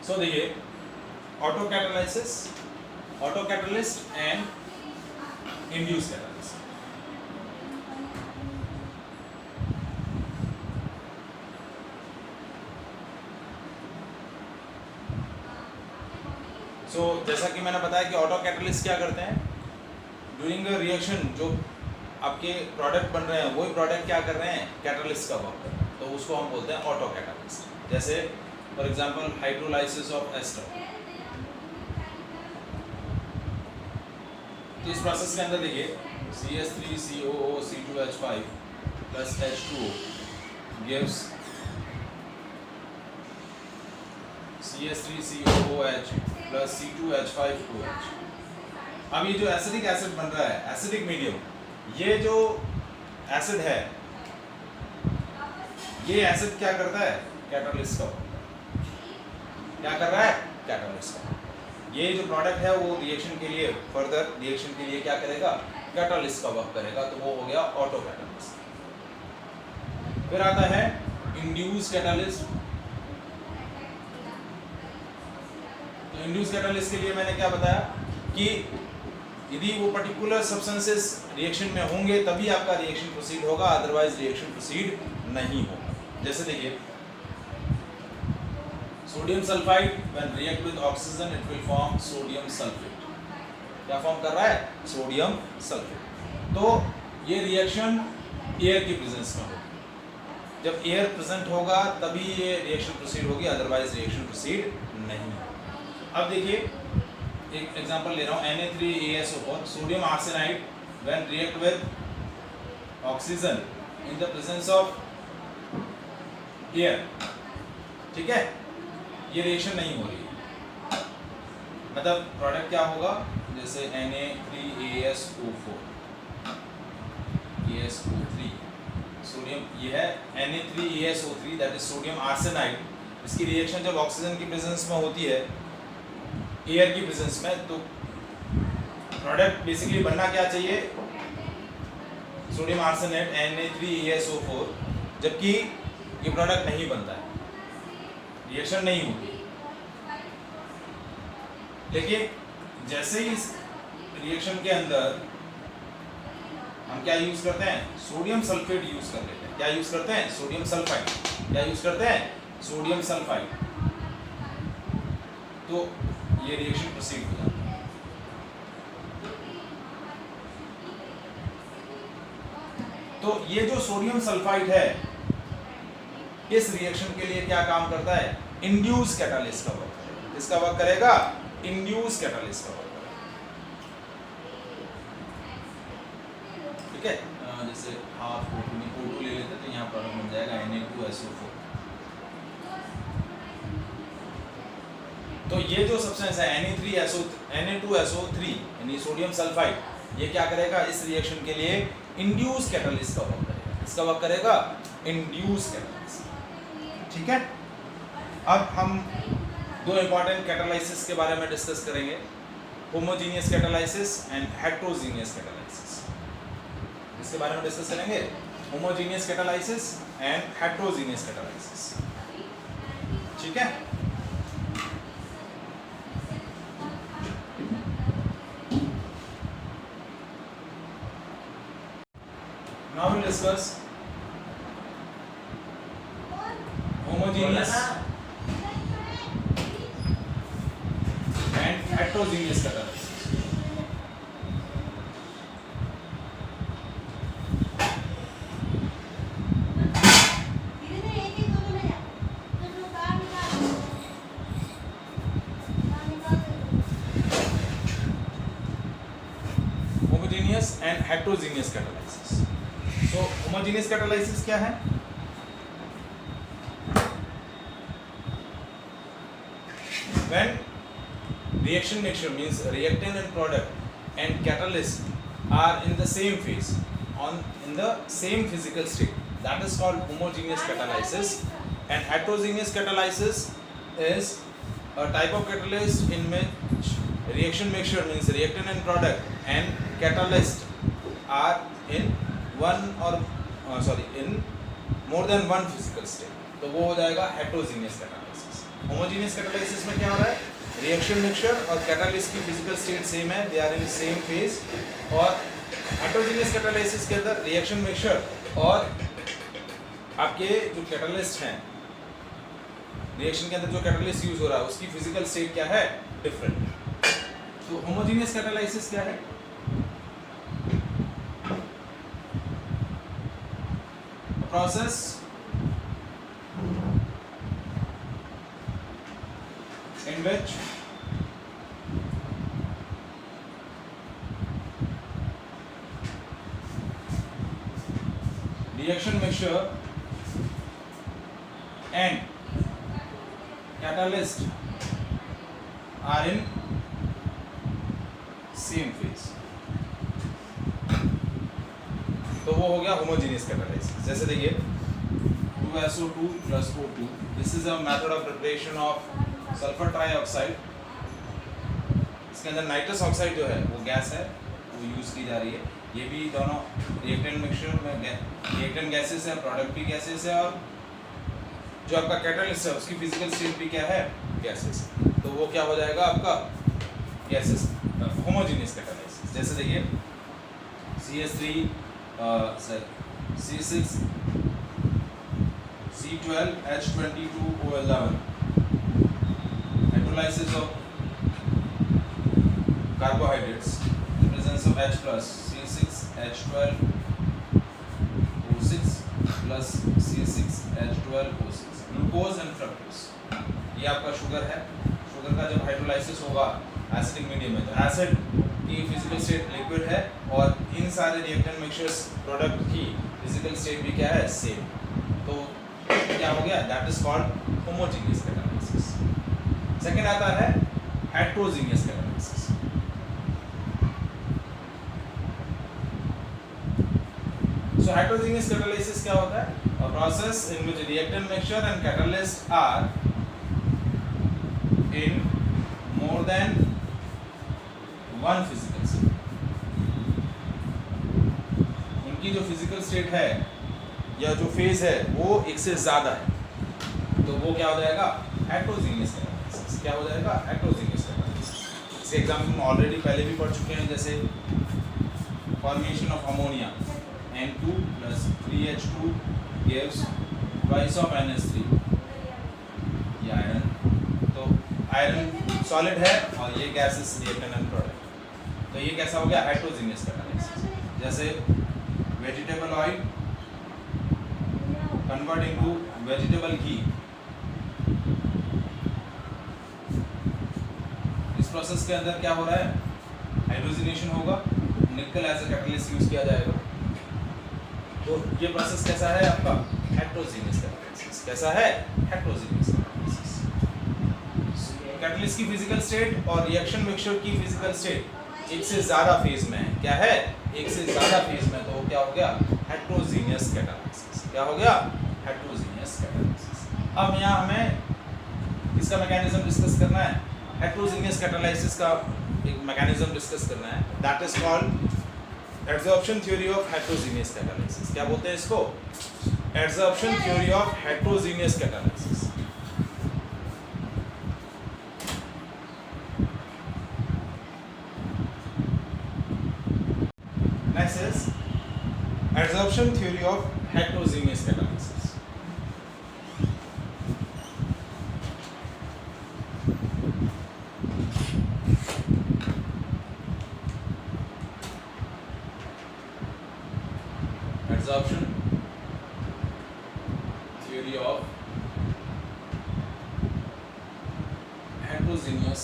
सो देखिए auto catalyst and induce catalyst. So जैसा कि मैंने बताया कि ऑटो कैटलिस्ट क्या करते हैं, ड्यूरिंग अ रिएक्शन जो आपके प्रोडक्ट बन रहे हैं वही प्रोडक्ट क्या कर रहे हैं, कैटलिस्ट का वर्क कर रहे हैं, तो उसको हम बोलते हैं ऑटो कैटलिस्ट। जैसे for example hydrolysis of ester. तो इस प्रोसेस के अंदर देखिए CH3COO C2H5 plus H2O gives CH3COOH plus C2H5OH। अब ये जो एसिडिक एसिड बन रहा है, एसिडिक मीडियम, ये जो एसिड है, ये एसिड क्या करता है, कैटालिस्ट का क्या कर रहा है, कैटालिस्ट का। ये जो प्रोडक्ट है वो रिएक्शन के लिए, फर्दर रिएक्शन के लिए क्या करेगा, कैटालिस्ट का वर्क करेगा, तो वो हो गया ऑटो कैटालिस्ट। फिर आता है इंड्यूस कैटालिस्ट। तो इंड्यूस कैटालिस्ट के लिए मैंने क्या बताया कि यदि वो पर्टिकुलर सब्सटेंसेस रिएक्शन में होंगे तभी आपका रिएक्शन प्रोसीड होगा, अदरवाइज रिएक्शन प्रोसीड नहीं होगा। जैसे देखिए sodium sulphide when react with oxygen it will form sodium sulphate. क्या फॉर्म कर रहा है, सोडियम सल्फेट। तो ये रिएक्शन एयर की प्रेजेंस में होगी, जब एयर प्रेजेंट होगा तभी ये रिएक्शन प्रोसीड होगी, अदरवाइज रिएक्शन प्रोसीड नहीं होगा। अब देखिए एक एग्जांपल ले रहा हूँ, Na3ASO4 sodium arsenide when react with oxygen in the presence of air, ठीक है, ये रिएक्शन नहीं हो रही है, मतलब प्रोडक्ट क्या होगा, जैसे Na3ASO4 ASO3 सोडियम, ये है Na3ASO3 that is sodium arsenide. इसकी रिएक्शन जब ऑक्सीजन की प्रेजेंस में होती है, एयर की प्रेजेंस में, तो प्रोडक्ट बेसिकली बनना क्या चाहिए, सोडियम आर्सेनेट Na3ASO4, जबकि ये प्रोडक्ट नहीं बनता है, रिएक्शन नहीं होती। लेकिन जैसे ही इस रिएक्शन के अंदर हम क्या यूज करते हैं, सोडियम सल्फेट यूज कर लेते हैं। क्या यूज करते हैं, सोडियम सल्फाइड। क्या यूज करते हैं, सोडियम सल्फाइड। तो ये रिएक्शन प्रोसीड हो जाता है। तो ये जो सोडियम सल्फाइड है इस रिएक्शन के लिए क्या काम करता है, इंड्यूस कैटालिस्ट का वर्क करेगा। इसका वर्क करेगा, इंड्यूस कैटालिस्ट का वर्क करेगा, ठीक है। जैसे हाफ O2 ले लेते तो यहाँ प्रोडक्ट बन जाएगा Na2SO4। तो ये जो सब्सटेंस है Na2SO3 यानी सोडियम सल्फाइड, ये क्या करेगा, इस रिएक्शन के लिए इंड्यूस कैटालिस्ट का वर्क करेगा। इसका वर्क करेगा इंड्यूस कैटालिस्ट, ठीक है। अब हम दो इंपॉर्टेंट कैटालाइसिस के बारे में डिस्कस करेंगे, homogeneous catalysis and heterogeneous catalysis. इसके बारे में डिस्कस करेंगे, homogeneous catalysis and heterogeneous catalysis, ठीक है। Now we'll discuss homogeneous and heterogeneous catalysis. Homogeneous and heterogeneous catalysis. So homogeneous catalysis क्या है, when reaction mixture means reactant and product and catalyst are in the same phase in the same physical state, that is called homogeneous catalysis. And heterogeneous catalysis is a type of catalyst in which reaction mixture means reactant and product and catalyst are in in more than one physical state, तो वो हो जाएगा heterogeneous catalysis। Homogeneous catalysis में क्या हो रहा है, reaction mixture और कैटालिस्ट की फिजिकल स्टेट सेम है, they are in same phase. और हेटेरोजेनियस कैटालिसिस के अंदर रिएक्शन मिक्सचर और आपके जो कैटालिस्ट हैं, रिएक्शन के अंदर जो कैटालिस्ट यूज हो रहा है उसकी फिजिकल स्टेट क्या है, डिफरेंट। तो होमोजेनियस कैटालिसिस क्या है, process in which reaction mixture and catalyst are in same phase। तो वो हो गया होमोजेनियस कैटालिसिस। जैसे देखिए 2SO2 plus O2, this is a method of preparation of sulphur trioxide. इसके अंदर नाइट्रस ऑक्साइड जो है वो गैस है, वो यूज़ की जा रही है। ये भी दोनों रिएक्टेंट मिक्सचर में रिएक्टेंट गैसेस है, प्रोडक्ट भी गैसेस है, और जो आपका कैटालिस्ट है उसकी फिजिकल स्टेट भी क्या है, गैसेस। तो वो क्या हो जाएगा आपका गैसेस, होमोजेनियस कैटालिसिस। जैसे देखिए CH3 C6 C12H22O11, hydrolysis of carbohydrates in presence of H plus C6H12O6 plus C6H12O6, glucose and fructose. ये आपका शुगर है। शुगर का जब हाइड्रोलाइसिस होगा एसिडिक मीडियम में, तो एसिड की फिजिकल स्टेट लिक्विड है और इन सारे रिएक्टेंट मिक्सचर्स प्रोडक्ट की फिजिकल स्टेट भी क्या है, सेम। तो क्या हो गया, that is called homogeneous catalysis. Second आता है हेटेरोजेनियस कैटालिसिस। सो हेटेरोजेनियस कैटालिसिस क्या होता है, a process in which reactant mixture and catalyst are in more than one physical state। उनकी जो फिजिकल स्टेट है या जो फेज है वो एक से ज्यादा है, तो वो क्या हो जाएगा, हेटेरोजेनियस कैटालिसिस। क्या हो जाएगा, हेटेरोजेनियस कैटालिसिस। इस एग्जाम्पल में ऑलरेडी पहले भी पढ़ चुके हैं, जैसे formation of ammonia N2 plus 3H2 gives twice of NH3, ये आयरन। तो आयरन सॉलिड है और ये गैसेस रिएक्टेंट एंड प्रोडक्ट। तो ये कैसा हो गया, हेटेरोजेनियस कैटालिसिस। जैसे vegetable oil convert into vegetable ghee, इस प्रोसेस के अंदर क्या हो रहा है, हाइड्रोजनेशन होगा, निकल एज अ कैटलिस्ट यूज किया जाएगा। तो ये प्रोसेस कैसा है आपका, हेटेरोजेनियस कैटालिसिस। कैसा है, हेटेरोजेनियस कैटालिसिस। कैटलिस्ट की फिजिकल स्टेट और रिएक्शन मिक्सचर की फिजिकल स्टेट एक से ज्यादा फेज में है। क्या है, एक से ज्यादा फेज में, तो क्या हो गया, हेटेरोजेनियस कैटालिसिस। क्या हो गया, हेटेरोजेनियस कैटालिसिस। अब यहाँ हमें इसका मैकेनिज्म डिस्कस करना है। हेटेरोजेनियस कैटालिसिस का एक मैकेनिज्म डिस्कस करना है, that is called adsorption theory of heterogeneous catalysis. क्या बोलते हैं इसको, adsorption theory of heterogeneous catalysis. Next is adsorption theory of heterogeneous catalysis. Absorption theory of heterogeneous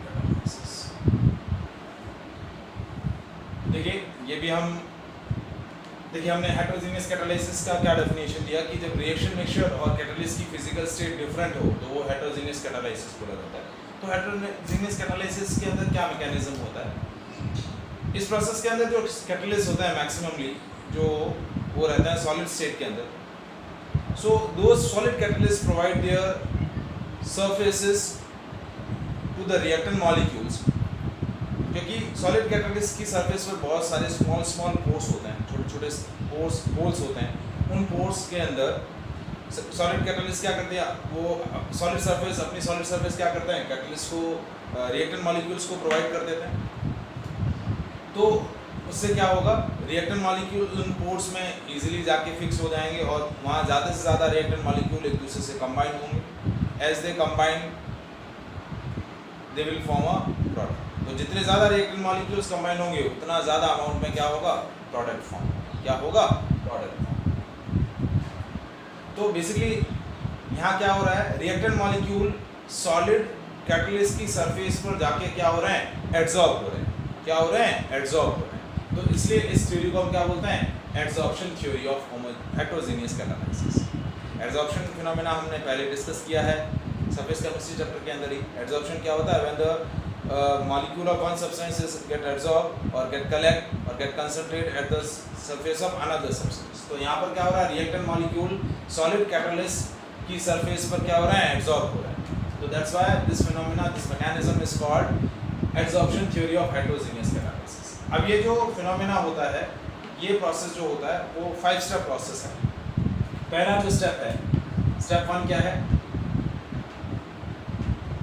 catalysis। देखिए ये भी हमने हेटेरोजेनियस कैटालिसिस का क्या डेफिनेशन दिया कि जब रिएक्शन मिक्सचर और कैटालिस्ट की फिजिकल स्टेट डिफरेंट हो तो वो हेटेरोजेनियस कैटालिसिस बोला जाता है। तो हेटेरोजेनियस कैटालिसिस के अंदर क्या मैकेनिज्म होता है, इस प्रोसेस के अंदर जो कैटलिस्ट होता है मैक्सिममली जो वो रहता है सॉलिड स्टेट के अंदर। So those solid catalyst provide their surfaces to the reactant molecules, क्योंकि सॉलिड कैटलिस्ट की सरफेस पर बहुत सारे स्मॉल पोर्स होते हैं, छोटे छोटे पोर्स होते हैं। उन पोर्स के अंदर सॉलिड कैटलिस्ट क्या करते हैं, वो सॉलिड सरफेस, अपनी सॉलिड सरफेस क्या करते हैं, कैटलिस्ट को रिएक्टेंट मॉलिक्यूल्स को प्रोवाइड कर देते हैं। तो उससे क्या होगा, रिएक्टेंट मॉलिक्यूल उन पोर्स में इजीली जाके फिक्स हो जाएंगे और वहाँ ज़्यादा से ज़्यादा रिएक्टेंट मॉलिक्यूल एक दूसरे से कंबाइन होंगे। As they combine they will form a product. तो जितने ज़्यादा रिएक्टेंट मॉलिक्यूल्स कंबाइन होंगे उतना ज़्यादा अमाउंट में क्या होगा, प्रोडक्ट फॉर्म। क्या होगा, प्रोडक्ट फॉर्म। तो बेसिकली यहाँ क्या हो रहा है, रिएक्टेंट मॉलिक्यूल सॉलिड कैटलिस्ट की सरफेस पर जाके क्या हो रहे हैं, एड्सॉर्ब हो रहे हैं। क्या हो रहे हैं, एड्सॉर्ब हो रहे हैं। तो इसलिए इस थ्योरी को हम क्या बोलते हैं, adsorption theory of heterogeneous catalysis. Adsorption phenomena हमने पहले डिस्कस किया है सरफेस केमिस्ट्री चैप्टर के अंदर ही। एड्सॉर्प्शन क्या होता है, when the molecule of one substance is get absorbed or get collect or get concentrated at the surface of another substance। तो यहाँ पर क्या हो रहा है, रिएक्टेंट मॉलिक्यूल सॉलिड कैटलिस्ट की सरफेस पर क्या हो रहा है, एड्सॉर्ब हो रहा है। तो that's why this phenomena, this mechanism is called adsorption theory of heterogeneous catalysis. अब ये जो फिनोमेना होता है, ये प्रोसेस जो होता है वो 5 स्टेप प्रोसेस है। पहला जो स्टेप है, स्टेप 1 क्या है,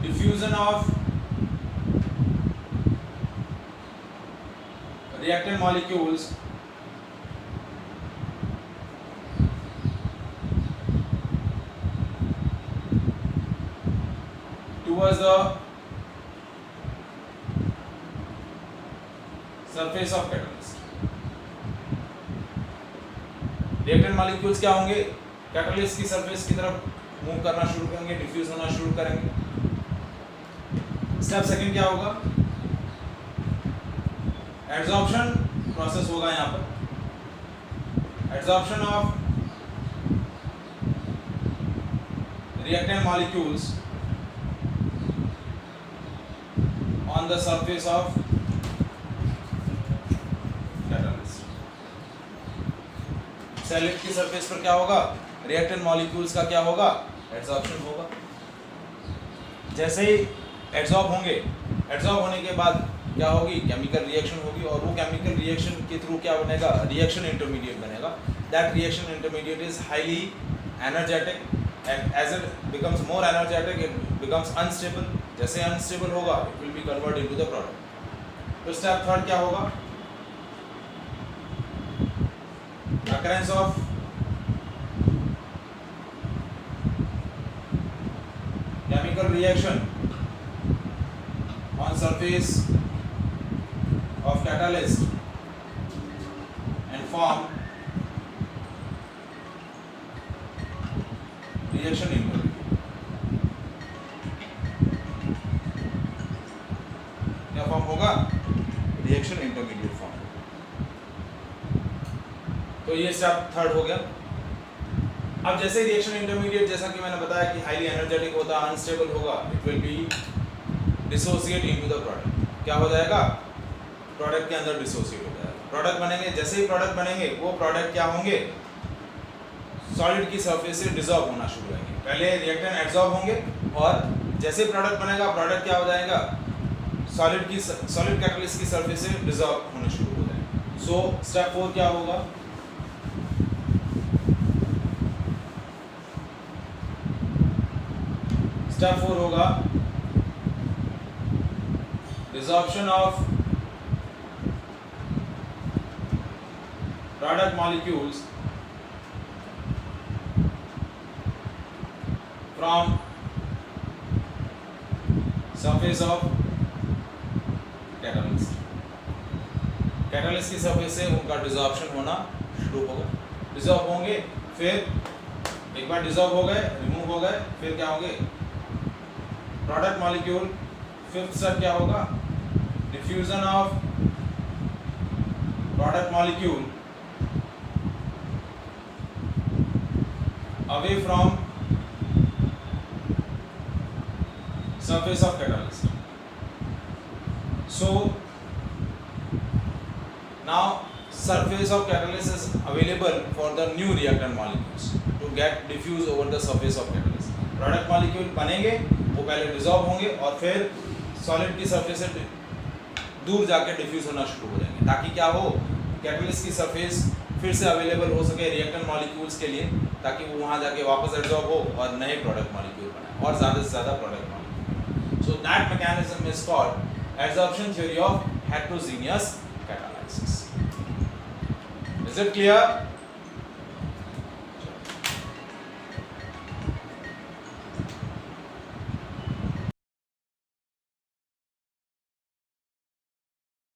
diffusion of reactant molecules towards the surface of catalyst। reactant molecules क्या होंगे, कैटलिस्ट की सरफेस की तरफ मूव करना शुरू करेंगे, डिफ्यूज होना शुरू करेंगे। स्टेप सेकंड क्या होगा, एड्सॉर्प्शन प्रोसेस होगा। यहाँ पर adsorption of reactant molecules on the surface of catalyst. Solid की सरफेस पर क्या होगा, रिएक्टेंट मॉलिक्यूल्स का क्या होगा, एड्सॉर्प्शन होगा। जैसे ही एड्सॉर्ब होंगे, एड्सॉर्ब होने के बाद क्या होगी, केमिकल रिएक्शन होगी और वो केमिकल रिएक्शन के थ्रू क्या बनेगा, रिएक्शन इंटरमीडिएट बनेगा। That reaction intermediate is highly energetic and as it becomes more energetic it becomes unstable. जैसे अनस्टेबल होगा it will be convert into the product. तो स्टेप थर्ड क्या होगा, occurrence of chemical reaction on surface of catalyst and form reaction intermediate। क्या form होगा, reaction intermediate form. तो ये step third हो गया। अब जैसे रिएक्शन इंटरमीडिएट, जैसा कि मैंने बताया कि हाईली एनर्जेटिक होता है, अनस्टेबल होगा, it will B dissociate into the product. क्या हो जाएगा, प्रोडक्ट के अंदर डिसोसिएट हो जाएगा। प्रोडक्ट बनेंगे, जैसे ही प्रोडक्ट बनेंगे वो प्रोडक्ट क्या होंगे, सॉलिड की सरफेस से डिसॉल्व होना शुरू होंगे। पहले रिएक्टेंट एब्जॉर्ब होंगे और जैसे प्रोडक्ट बनेगा, प्रोडक्ट क्या हो जाएगा, सॉलिड कैटलिस्ट की सरफेस से डिसॉल्व होने शुरू हो जाएंगे। सो स्टेप 4 क्या होगा, स्टेप 4 होगा desorption of product molecules from surface of catalyst। Catalyst की सरफेस से उनका डिसॉर्प्शन होना शुरू होगा। डिसॉल्व होंगे, फिर एक बार डिसॉल्व हो गए, रिमूव हो गए, फिर क्या होंगे, प्रोडक्ट मॉलिक्यूल। फिफ्थ स्टेप क्या होगा, diffusion of product molecule away from surface of catalyst। So now surface of catalyst is available for the new reactant molecules to get diffuse over the surface of catalyst। product molecule बनेंगे, वो पहले dissolve होंगे और फिर solid की surface से दूर जाके diffuse होना शुरू हो जाएंगे, ताकि क्या हो, catalyst की surface फिर से available हो सके reactant molecules के लिए ताकि वो वहाँ जाके वापस एब्जॉर्ब हो और नए प्रोडक्ट मॉलिक्यूल बनाए और ज़्यादा से ज़्यादा product molecule. So that mechanism is called absorption theory of heterogeneous catalysis. Is it clear?